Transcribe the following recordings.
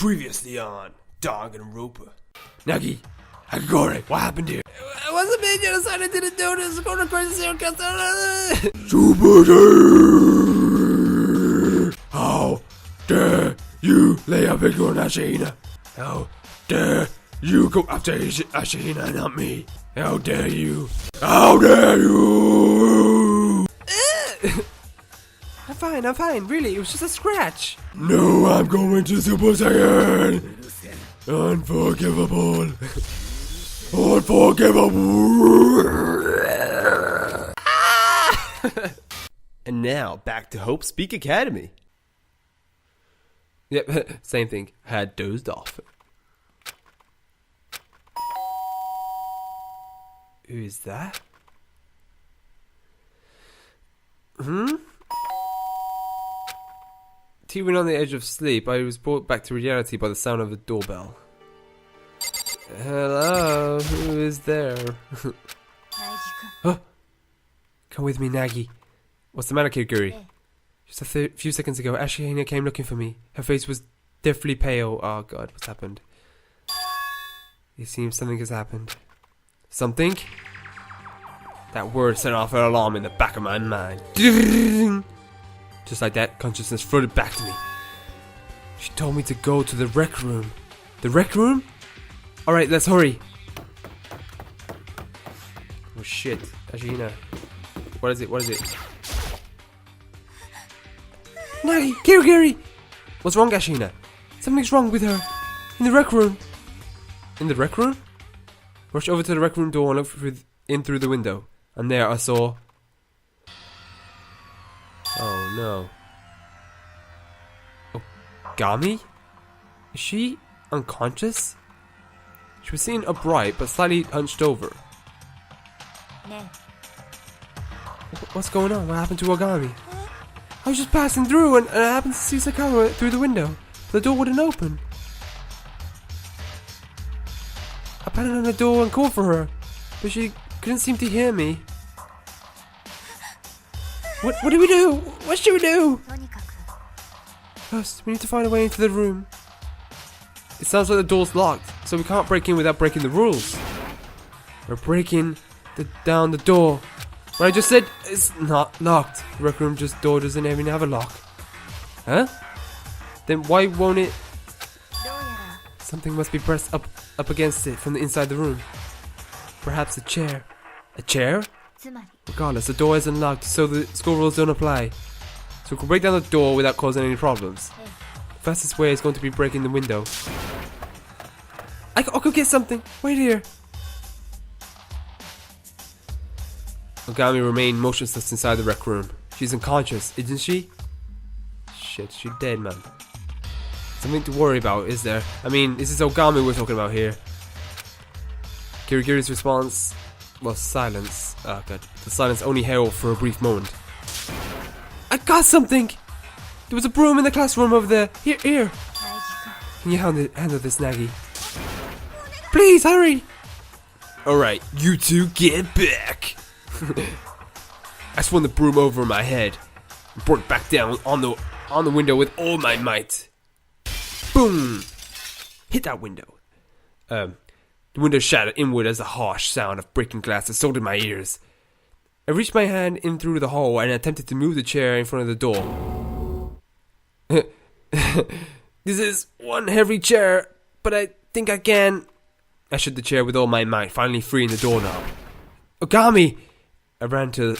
Previously on Danganronpa. Nagi, Akane, what happened here? I wasn't being genocide, I didn't do this. Going to crazy circus. Super Day! How dare you lay a finger on Ashina? How dare you go after Ashina, not me? How dare you? How dare you? I'm fine, really, it was just a scratch. No, I'm going to Super Saiyan! Unforgivable! Unforgivable! And now, back to Hope Speak Academy. Yep, same thing. Had dozed off. Who is that? Teetering on the edge of sleep, I was brought back to reality by the sound of the doorbell. Hello, who is there? Huh? Come with me, Nagi. What's the matter, Kirigiri? Just a few seconds ago, Ashina came looking for me. Her face was deathly pale. Oh god, what's happened? It seems something has happened. Something? That word set off an alarm in the back of my mind. Just like that, consciousness flooded back to me. She told me to go to the rec room. The rec room? Alright, let's hurry. Oh shit, Ashina. What is it? Nagi, Kirigiri! What's wrong, Ashina? Something's wrong with her. In the rec room. In the rec room? Rushed over to the rec room door and looked in through the window. And there I saw... Oh no. Ogami? Is she unconscious? She was sitting upright but slightly hunched over. What's going on? What happened to Ogami? I was just passing through and I happened to see Sakawa through the window. The door wouldn't open. I pounded on the door and called for her, but she couldn't seem to hear me. What do we do? What should we do? First, we need to find a way into the room. It sounds like the door's locked, so we can't break in without breaking the rules. We're breaking down the door. What I just said is not locked. The rec room door doesn't even have a lock. Huh? Then why won't it? Something must be pressed up against it from the inside the room. Perhaps a chair. A chair? Regardless, the door isn't locked, so the school rules don't apply. So we can break down the door without causing any problems. The fastest way is going to be breaking the window. I'll go get something. Wait here. Ogami remained motionless inside the rec room. She's unconscious, isn't she? Shit, she's dead, man. Something to worry about, is there? I mean, this is Ogami we're talking about here. Kirigiri's response was silence. Oh god. The silence only held for a brief moment. I got something! There was a broom in the classroom over there. Here. Can you handle this, Nagi? Please, hurry! Alright, you two get back! I swung the broom over my head and brought it back down on the window with all my might. Boom! Hit that window. The window shattered inward as the harsh sound of breaking glass assaulted my ears. I reached my hand in through the hole and attempted to move the chair in front of the door. This is one heavy chair, but I think I can. I shook the chair with all my might, finally freeing the doorknob. Ogami! I ran to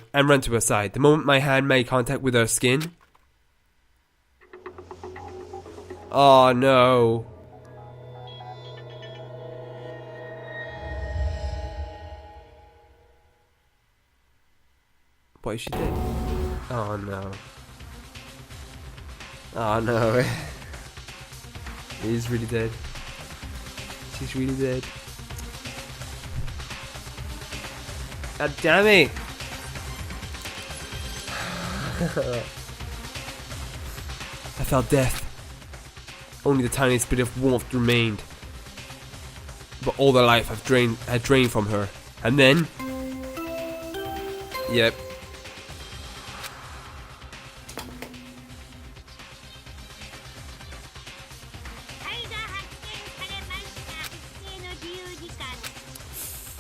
her side. The moment my hand made contact with her skin. Oh no. What, is she dead? Oh no. Oh no. He's really dead. She's really dead. God damn it! I felt death. Only the tiniest bit of warmth remained. But all the life had drained from her. And then... Yep.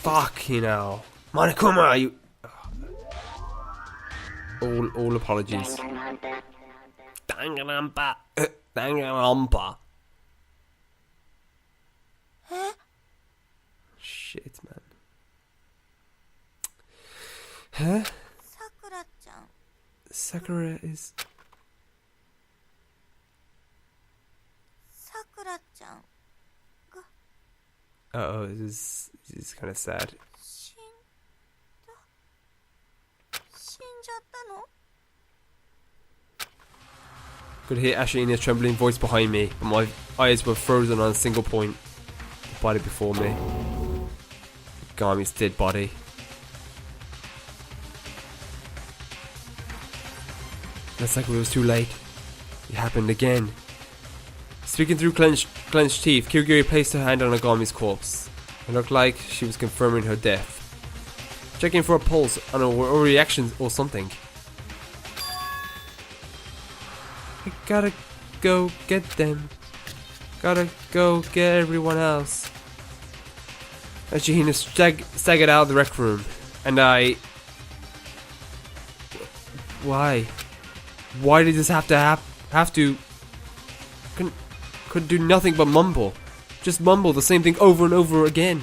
Fuck, you know. Monokuma, you... All apologies. Danganronpa. Danganronpa. Shit, man. Huh? Sakura is... Uh-oh, this is kind of sad. Could hear Ashina's trembling voice behind me, but my eyes were frozen on a single point. The body before me. Ogami's dead body. Looks like it was too late. It happened again. Speaking through clenched teeth, Kuzuryu placed her hand on Ogami's corpse. It looked like she was confirming her death. Checking for a pulse or reaction or something. I gotta go get them. Gotta go get everyone else. Ashina staggered out of the rec room, and I... Why? Why did this have to Could do nothing but mumble. Just mumble the same thing over and over again.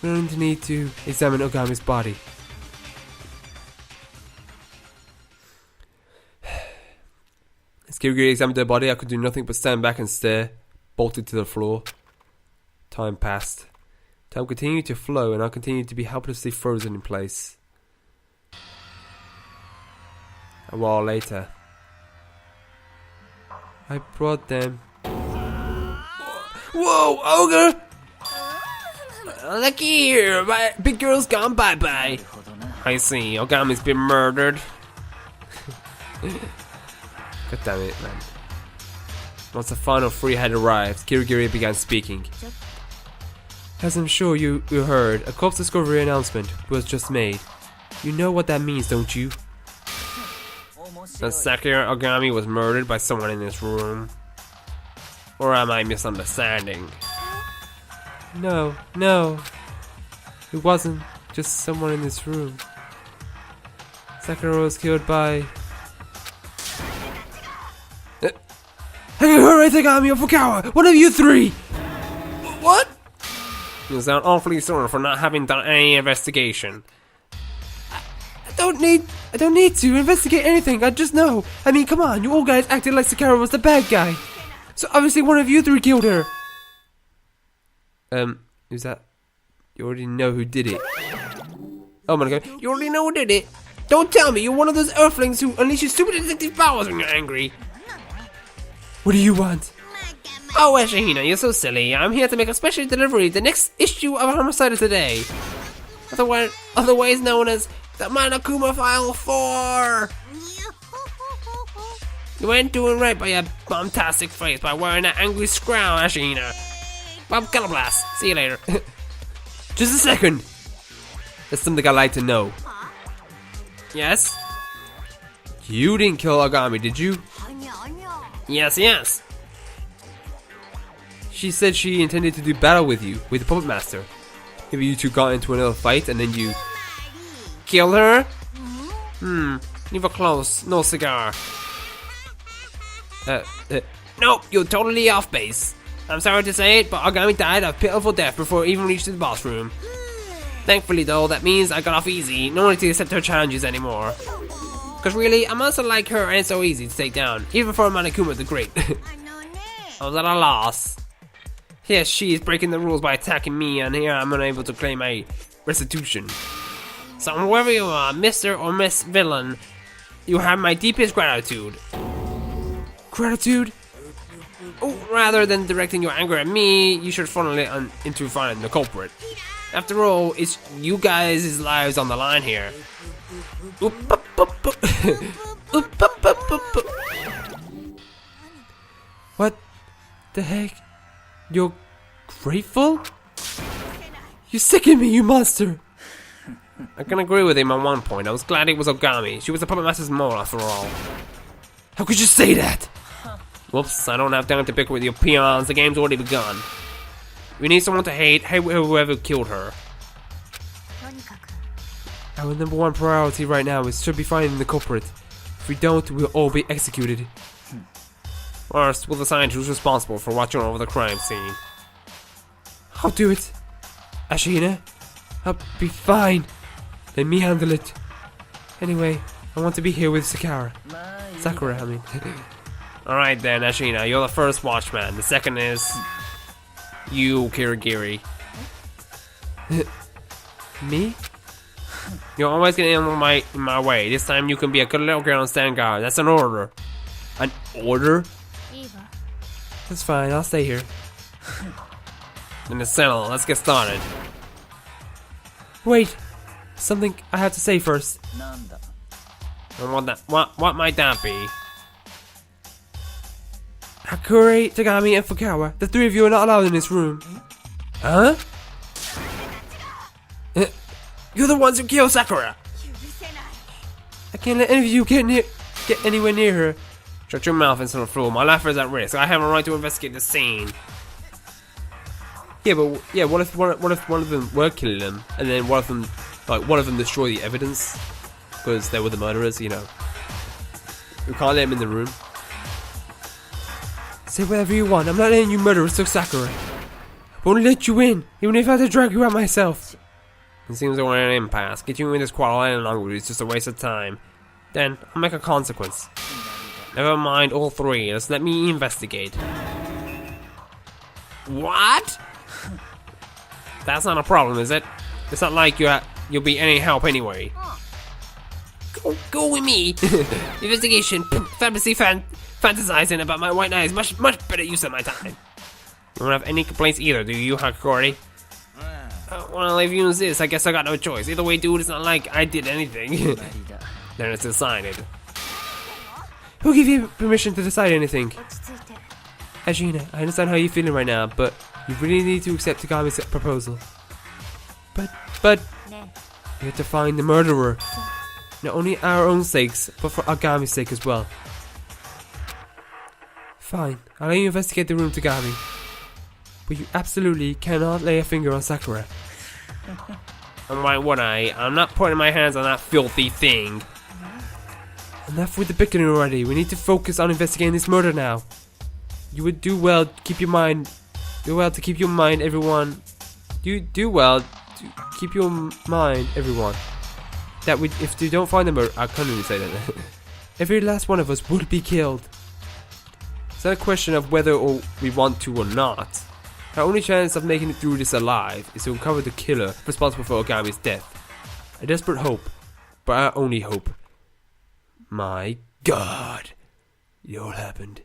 We don't need to examine Ogami's body. As Kuzuryu examined her body, I could do nothing but stand back and stare, bolted to the floor. Time passed. Time continued to flow, and I continued to be helplessly frozen in place. A while later, I brought them. Whoa, ogre! Looky here, my big girl's gone bye-bye. I see, Ogami's been murdered. God damn it, man. Once the final three had arrived, Kuzuryu began speaking. As I'm sure you heard, a corpse discovery announcement was just made. You know what that means, don't you? That Sakura Ogami was murdered by someone in this room. Or am I misunderstanding? No. It wasn't just someone in this room. Sakura was killed by... Hurry, Togami or Fukawa! One of you three! What? You sound awfully sore for not having done any investigation. I don't need to investigate anything, I just know. I mean, come on, you all guys acted like Sakura was the bad guy. So obviously one of you three killed her. Who's that? You already know who did it. Oh my god, you already know who did it? Don't tell me you're one of those earthlings who unleash your stupid detective powers when you're angry. What do you want? Oh, Ashina, you're so silly. I'm here to make a special delivery, the next issue of Homicide Today. Otherwise known as the Monokuma File 4. You ain't doing right by your bombastic face by wearing that angry scowl, Ashina. Bob Calablast, see you later. Just a second. There's something I'd like to know. Yes? You didn't kill Ogami, did you? Yes. She said she intended to do battle with you, with the Puppet Master. Maybe you two got into another fight and then you... Kill her? You were close. No cigar. Nope, you're totally off base. I'm sorry to say it, but Ogami died a pitiful death before it even reached the boss room. Thankfully though, that means I got off easy. No need to accept her challenges anymore. Cause really, a monster like her ain't so easy to take down, even for Monokuma the Great. I was at a loss. Here she is breaking the rules by attacking me, and here I'm unable to claim a restitution. So whoever you are, Mr. or Miss Villain, you have my deepest gratitude. Gratitude? Oh, rather than directing your anger at me, you should funnel it into finding the culprit. After all, it's you guys' lives on the line here. What the heck? You're grateful? You sicken me, you monster! I can agree with him on one point. I was glad it was Ogami. She was the Puppet Master's mole after all. How could you say that? Whoops, I don't have time to bicker with your peons. The game's already begun. We need someone to hate whoever killed her. Our number one priority right now is to be finding the culprit. If we don't, we'll all be executed. First, we'll decide who's responsible for watching over the crime scene. I'll do it. Ashina, I'll be fine. Let me handle it. Anyway, I want to be here with Sakura, I mean. Alright then, Ashina, you're the first watchman. The second is... you, Kirigiri. Me? You're always getting in my way. This time you can be a good little girl and stand guard. That's an order. An order? That's fine, I'll stay here. In the cell, let's get started. Wait, something I have to say first. And what might that be? Hakure, Togami, and Fukawa, the three of you are not allowed in this room. Huh? You're the ones who killed Sakura! I can't let any of you get anywhere near her. Shut your mouth, insolent fool. My life is at risk. I have a right to investigate the scene. Yeah, but yeah, what if one of them were killing them, and then one of them destroyed the evidence because they were the murderers? You know, we can't let them in the room. Say whatever you want. I'm not letting you murder Sakura. I won't let you in, even if I have to drag you out myself. It seems we're in an impasse. Getting in this quarrel any longer is just a waste of time. Then I'll make a consequence. Never mind all three. Just let me investigate. What? That's not a problem, is it? It's not like you'll be any help anyway. Go with me. Investigation, fantasy, fantasizing about my white eyes. Much better use of my time. You don't have any complaints either, do you, Hakori? Well, if you insist, I guess I got no choice. Either way, dude, it's not like I did anything. Then it's decided. Who gave you permission to decide anything? Ashina, I understand how you're feeling right now, but you really need to accept Togami's proposal. But we have to find the murderer. Not only our own sakes, but for Agami's sake as well. Fine, I'll let you investigate the room, Togami. But you absolutely cannot lay a finger on Sakura. And why would I? I'm not putting my hands on that filthy thing. Enough with the bickering already. We need to focus on investigating this murder now. You would do well to keep your mind. Everyone. Do well to keep your mind, everyone. That if you don't find the murder, I can't really say that. Every last one of us would be killed. It's not a question of whether we want to or not. Our only chance of making it through this alive is to uncover the killer responsible for Ogami's death. A desperate hope, but our only hope. My God, it all happened.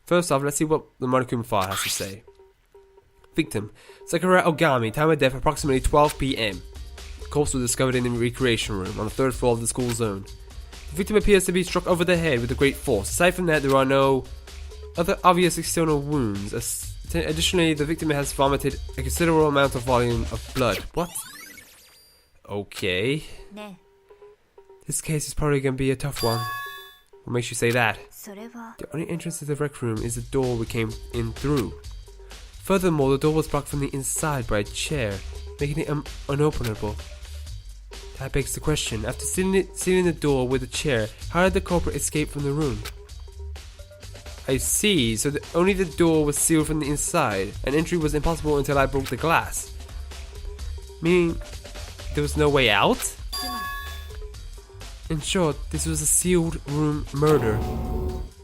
First off, let's see what the monokuma file has to say. Victim: Sakura Ogami, time of death approximately 12 PM. The corpse was discovered in the recreation room on the 3rd floor of the school zone. The victim appears to be struck over the head with a great force. Aside from that, there are no other obvious external wounds. Additionally, the victim has vomited a considerable amount of volume of blood. What? Okay. This case is probably going to be a tough one. What makes you say that? The only entrance to the rec room is the door we came in through. Furthermore, the door was blocked from the inside by a chair, making it unopenable. That begs the question, after sealing the door with a chair, how did the culprit escape from the room? I see, so only the door was sealed from the inside, and entry was impossible until I broke the glass. Meaning, there was no way out? In short, this was a sealed room murder.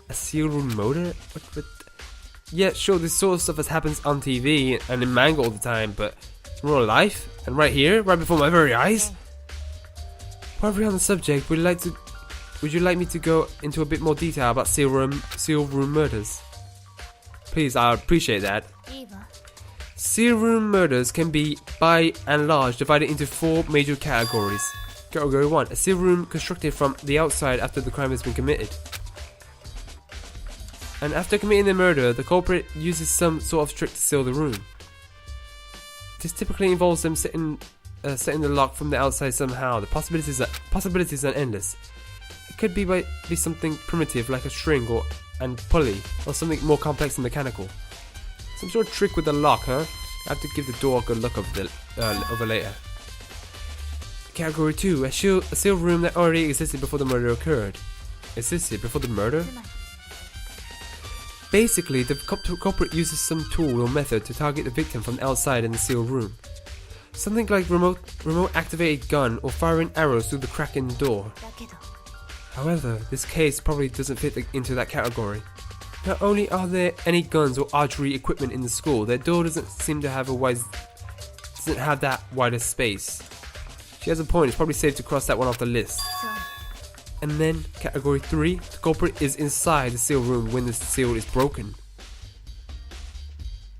A sealed room murder? What? Yeah, sure, this sort of stuff happens on TV and in manga all the time, but in real life? And right here? Right before my very eyes? While we're on the subject, would you like me to go into a bit more detail about sealed room murders? Please, I appreciate that. Sealed room murders can be, by and large, divided into 4 major categories. Category 1. A sealed room constructed from the outside after the crime has been committed. And after committing the murder, the culprit uses some sort of trick to seal the room. This typically involves them setting the lock from the outside somehow. The possibilities are endless. It could be something primitive like a string and pulley, or something more complex and mechanical. Some sort of trick with the lock, huh? I have to give the door a good look over later. Category 2, a sealed room that already existed before the murder occurred. Existed before the murder? Basically, the culprit uses some tool or method to target the victim from the outside in the sealed room. Something like remote activated gun or firing arrows through the crack in the door. However, this case probably doesn't fit into that category. Not only are there any guns or archery equipment in the school, their door doesn't seem to have that wider space. She has a point, it's probably safe to cross that one off the list. And then, category 3, the culprit is inside the sealed room when the seal is broken.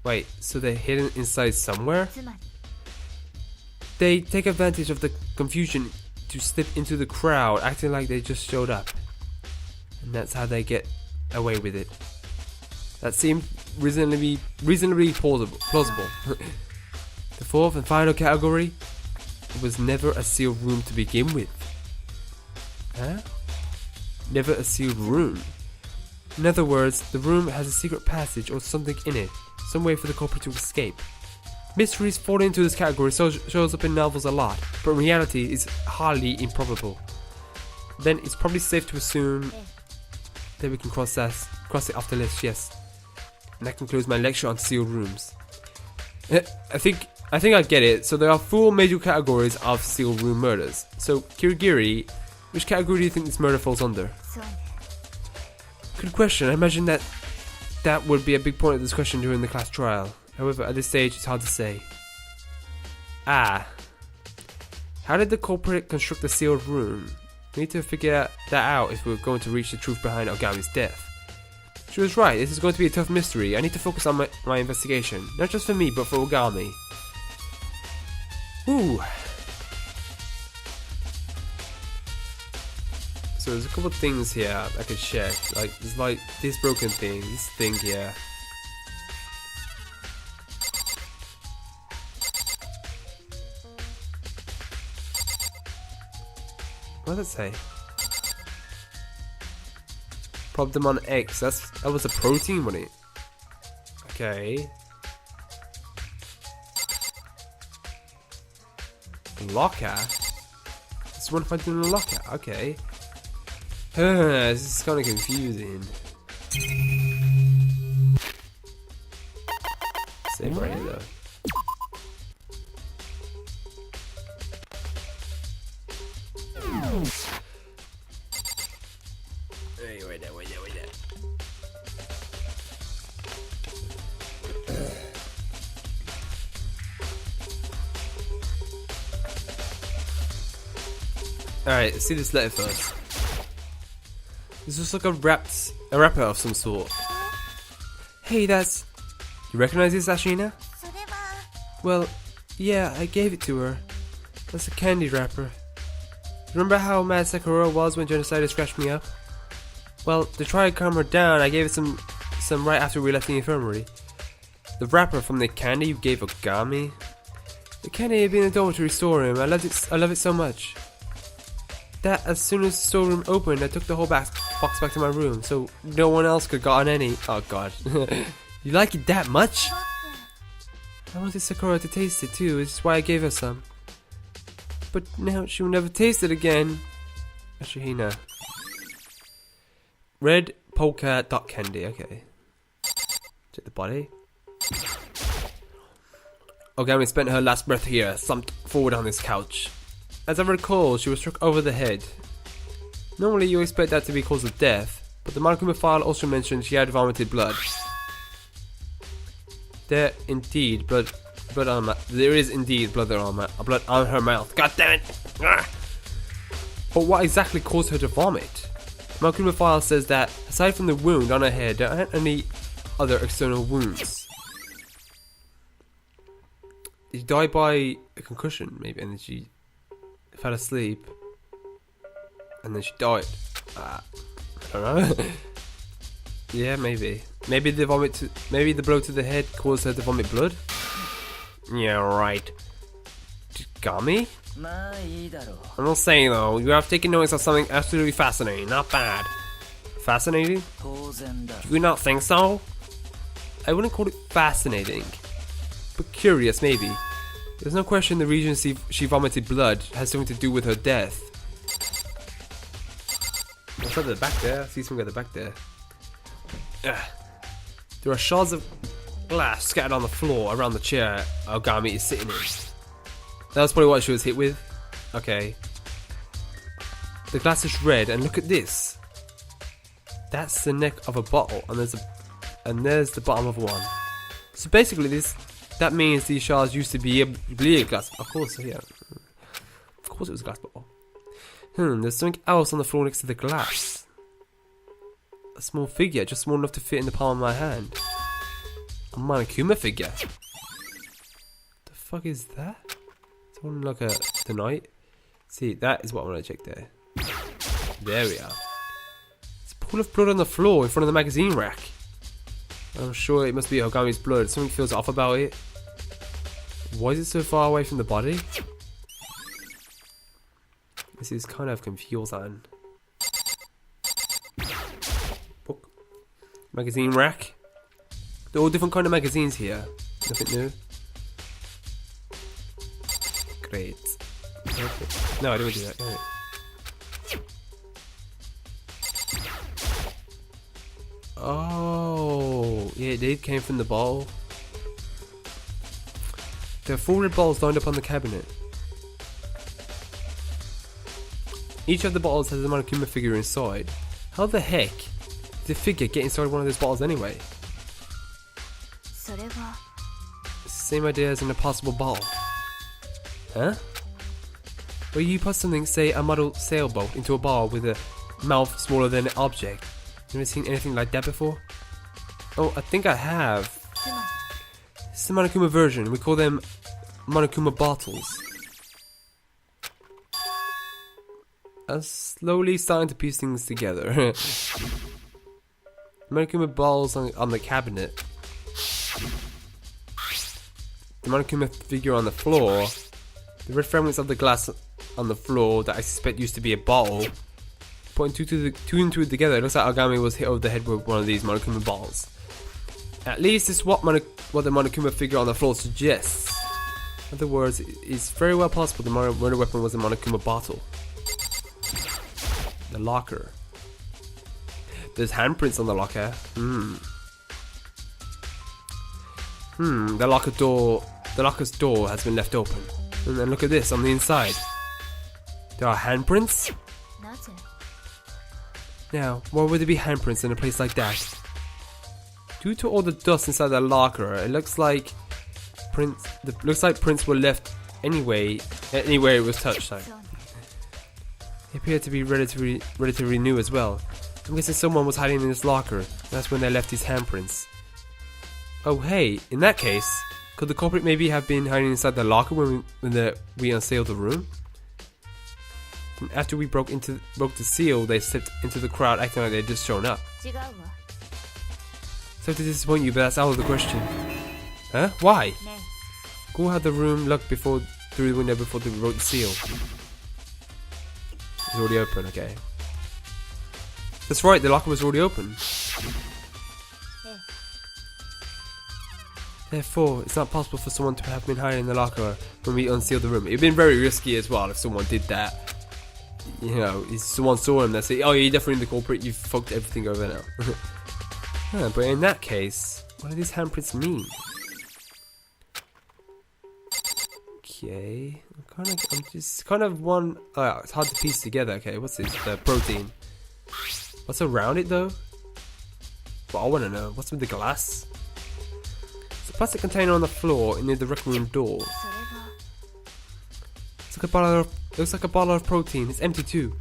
Wait, so they're hidden inside somewhere? They take advantage of the confusion to slip into the crowd, acting like they just showed up. And that's how they get away with it. That seemed reasonably plausible. The fourth and final category, it was never a sealed room to begin with. Huh? Never a sealed room. In other words, the room has a secret passage or something in it, some way for the culprit to escape. Mysteries fall into this category, so shows up in novels a lot, but in reality is highly improbable. Then it's probably safe to assume that we can cross it off the list, yes. And that concludes my lecture on sealed rooms. I think I get it. So there are 4 major categories of sealed room murders. So Kirigiri, which category do you think this murder falls under? Good question. I imagine that would be a big point of discussion during the class trial. However, at this stage, it's hard to say. How did the culprit construct the sealed room? We need to figure that out if we're going to reach the truth behind Ogami's death. She was right, this is going to be a tough mystery. I need to focus on my investigation. Not just for me, but for Ogami. Ooh. So there's a couple of things here I could check. Like, there's like this broken thing, this thing here. What does it say? Prop them on X. That was a protein, wasn't it? Okay. Locker? This one fighting in a locker. Okay. This is kind of confusing. Save right here though. Wait there. Alright, let's see this letter first. This looks like a wrapper of some sort. Hey, that's... You recognize this, Ashina? Well, yeah, I gave it to her. That's a candy wrapper. Remember how mad Sakura was when Genocide scratched me up? Well, to try and calm her down, I gave it some right after we left the infirmary. The wrapper from the candy you gave Ogami? The candy had been a door to restore him. I love it so much. That as soon as the storeroom opened, I took the whole box back to my room, so no one else could gotten any. Oh god. You like it that much? I wanted Sakura to taste it too, which is why I gave her some. But now she will never taste it again. Ashihina. Red polka dot candy, okay. Check the body. Ogami spent her last breath here, slumped forward on this couch. As I recall, she was struck over the head. Normally you expect that to be cause of death, but the monokuma file also mentioned she had vomited blood. There is indeed blood on her mouth. God damn it! Ah! But what exactly caused her to vomit? The monokuma file says that aside from the wound on her head, there aren't any other external wounds. She died by a concussion, maybe, and then she fell asleep, and then she died. I don't know. Yeah, maybe. Maybe the blow to the head caused her to vomit blood. Yeah, right. Togami? I'm not saying though, you have taken notice of something absolutely fascinating, not bad. Fascinating? Do you not think so? I wouldn't call it fascinating, but curious maybe. There's no question the reason she vomited blood has something to do with her death. What's at the back there? I see something at the back there. There are shards of glass scattered on the floor around the chair Ogami is sitting in. That was probably what she was hit with. Okay. The glass is red, and look at this. That's the neck of a bottle, and there's the bottom of one. So basically, that means these shards used to be a glass. Of course, yeah. Of course, it was a glass bottle. There's something else on the floor next to the glass. A small figure, just small enough to fit in the palm of my hand. A monokuma figure. The fuck is that? Someone look at the night. See, that is what I want to check there. There we are. It's a pool of blood on the floor in front of the magazine rack. I'm sure it must be Ogami's blood. Something feels off about it. Why is it so far away from the body? This is kind of confusing. Book. Magazine rack. There are all different kind of magazines here. Nothing new. Great. Perfect. No, I didn't do that. No. Oh, yeah, they came from the bottle. There are 4 red bottles lined up on the cabinet. Each of the bottles has a monokuma figure inside. How the heck did the figure get inside one of those bottles anyway? Same idea as an impossible bottle. Huh? Where you put something, say a model sailboat, into a bottle with a mouth smaller than an object. Never seen anything like that before? Oh, I think I have. This is the monokuma version. We call them monokuma bottles. I'm slowly starting to piece things together. Monokuma balls on the cabinet. The monokuma figure on the floor. The red fragments of the glass on the floor that I suspect used to be a bottle. Putting two and two together, it looks like Ogami was hit over the head with one of these monokuma balls. At least it's what the monokuma figure on the floor suggests. In other words, it's very well possible the murder weapon was a monokuma bottle. The locker. There's handprints on the locker. The locker's door has been left open. And then look at this on the inside. There are handprints? Now, why would there be handprints in a place like that? Due to all the dust inside the locker, it looks like prints were left anywhere it was touched. Sorry. They appear to be relatively new as well. I'm guessing someone was hiding in this locker. That's when they left these handprints. Oh hey, in that case, could the culprit maybe have been hiding inside the locker when we unsealed the room? And after we broke the seal, they slipped into the crowd acting like they'd just shown up. So to disappoint you, but that's out of the question. Huh? Why? Go had the room looked through the window before they wrote the seal. It's already open, okay. That's right, the locker was already open. Therefore, it's not possible for someone to have been hiding in the locker when we unsealed the room. It'd been very risky as well if someone did that. You know, if someone saw him, they say, "Oh, you're definitely the culprit. You've fucked everything over now." Yeah, but in that case, what do these handprints mean? Okay, it's hard to piece together. Okay, what's this? The protein. What's around it though? Well, I want to know. What's with the glass? It's a plastic container on the floor near the rec room door. Looks like a bottle of protein. It's empty too.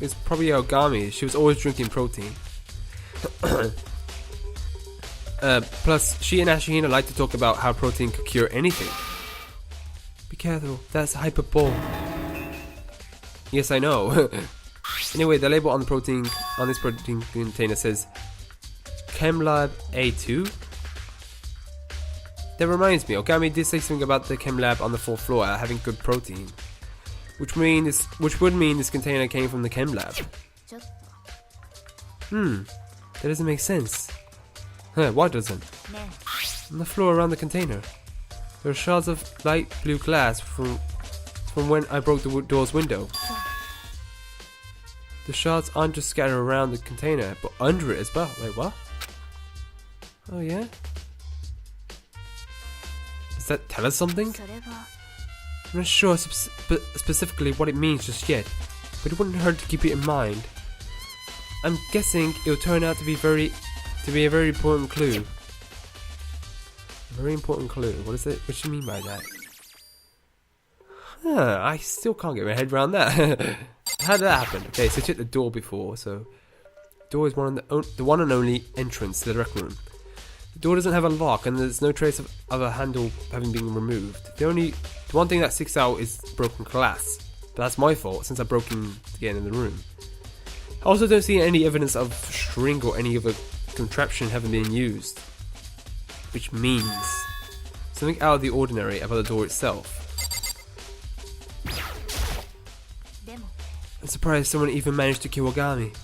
It's probably Ogami. She was always drinking protein. Plus, she and Ashihina like to talk about how protein could cure anything. Be careful, that's hyperbole. Yes, I know. Anyway, the label on this protein container says ChemLab A2. that reminds me, Ogami did say something about the chem lab on the 4th floor having good protein. Which would mean this container came from the chem lab. That doesn't make sense. Huh, why doesn't? On the floor around the container, there are shards of light blue glass from when I broke the door's window. The shards aren't just scattered around the container, but under it as well. Wait, what? Oh yeah? Does that tell us something? I'm not sure specifically what it means just yet, but it wouldn't hurt to keep it in mind. I'm guessing it'll turn out to be a very important clue. A very important clue. What is it? What do you mean by that? Huh, I still can't get my head around that. How did that happen? Okay, so I checked the door before, so the door is the one and only entrance to the rec room. The door doesn't have a lock, and there's no trace of a handle having been removed. The one thing that sticks out is broken glass, but that's my fault since I broke in to get in the room. I also don't see any evidence of string or any other contraption having been used, which means something out of the ordinary about the door itself. I'm surprised someone even managed to kill Ogami.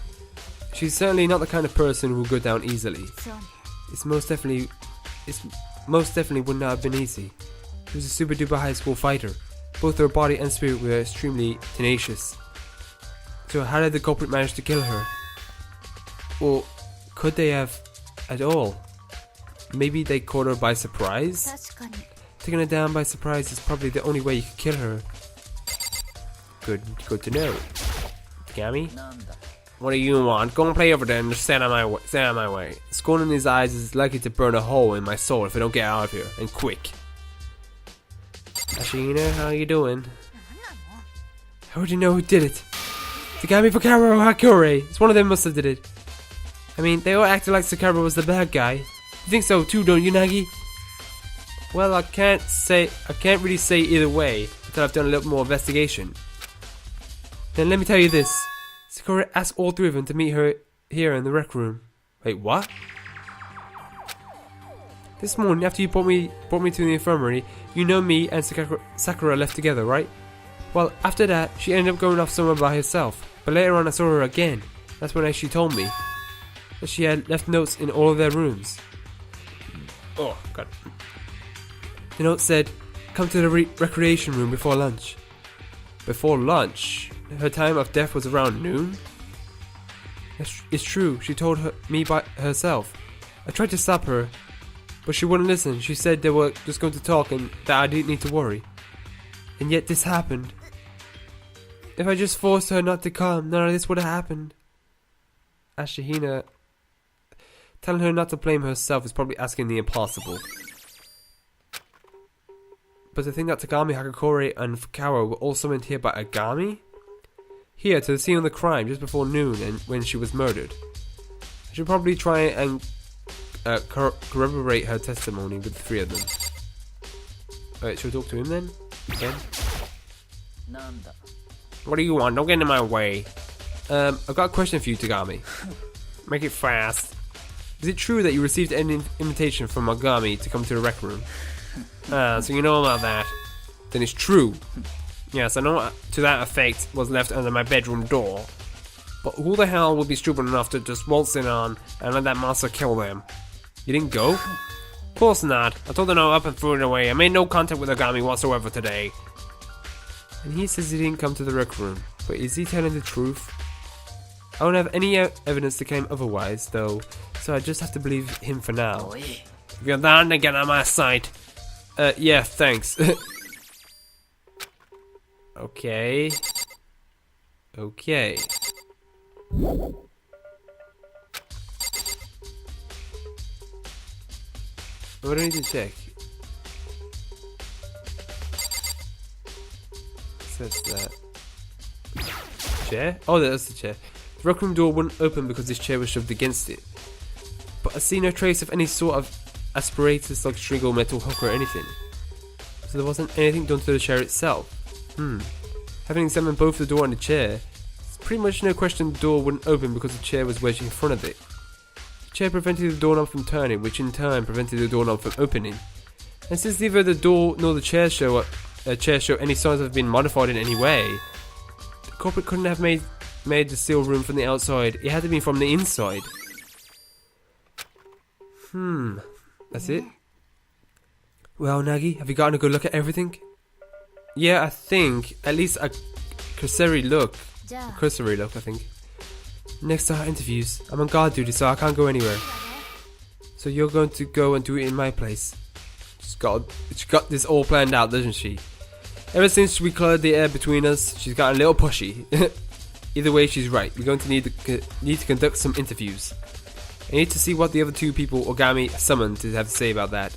She's certainly not the kind of person who will go down easily. It most definitely would not have been easy. She was a super duper high school fighter. Both her body and spirit were extremely tenacious. So how did the culprit manage to kill her? Or could they have at all? Maybe they caught her by surprise? Taking her down by surprise is probably the only way you could kill her. Good to know. Ogami? What do you want? Go and play over there and just stand out my way. Scorn in his eyes is likely to burn a hole in my soul if I don't get out of here, and quick. Ashina, how you doing? How would you know who did it? Togami, Fukawa, or Hakure? It's one of them must have did it. I mean, they all acted like Sakura was the bad guy. You think so too, don't you, Nagi? Well, I can't really say either way until I've done a little more investigation. Then let me tell you this. Sakura asked all three of them to meet her here in the rec room. Wait, what? This morning, after you brought me to the infirmary, you know me and Sakura left together, right? Well, after that, she ended up going off somewhere by herself. But later on, I saw her again. That's when she told me that she had left notes in all of their rooms. Oh, God. The note said, "Come to the recreation room before lunch." Before lunch? Her time of death was around noon? It's true, she told me by herself. I tried to stop her, but she wouldn't listen. She said they were just going to talk and that I didn't need to worry. And yet this happened. If I just forced her not to come, none of this would have happened. Ashihina, telling her not to blame herself is probably asking the impossible. But to think that Togami, Hakakure and Fukawa were all summoned here by Agami? Here to the scene of the crime just before noon and when she was murdered. I should probably try and corroborate her testimony with the three of them. Alright, should we talk to him then? Again? What do you want? Don't get in my way. I've got a question for you, Togami. Make it fast. Is it true that you received an invitation from Agami to come to the rec room? So you know about that. Then it's true. Yes, I know to that effect was left under my bedroom door. But who the hell would be stupid enough to just waltz in on and let that monster kill them? You didn't go? Of course not. I told them no up and threw it away. I made no contact with Agami whatsoever today. And he says he didn't come to the rec room. But is he telling the truth? I don't have any evidence to claim otherwise, though, so I just have to believe him for now. If you're down to get out of my sight. Yeah, thanks. Okay. Okay. What do I need to check? Says that. Chair? Oh, that's the chair. The rec room door wouldn't open because this chair was shoved against it. But I see no trace of any sort of apparatus like string or metal hook or anything. So there wasn't anything done to the chair itself. Having examined both the door and the chair, it's pretty much no question the door wouldn't open because the chair was wedged in front of it. The chair prevented the doorknob from turning, which in turn prevented the doorknob from opening. And since neither the door nor the chair show any signs of being modified in any way, the culprit couldn't have made the steel room from the outside. It had to be from the inside. That's it. Well, Nagi, have you gotten a good look at everything? Yeah, I think. At least a cursory look. I think. Next to our interviews. I'm on guard duty, so I can't go anywhere. So you're going to go and do it in my place. She's got this all planned out, doesn't she? Ever since we cleared the air between us, she's gotten a little pushy. Either way, she's right. We're going to need to conduct some interviews. I need to see what the other two people Ogami summoned to have to say about that.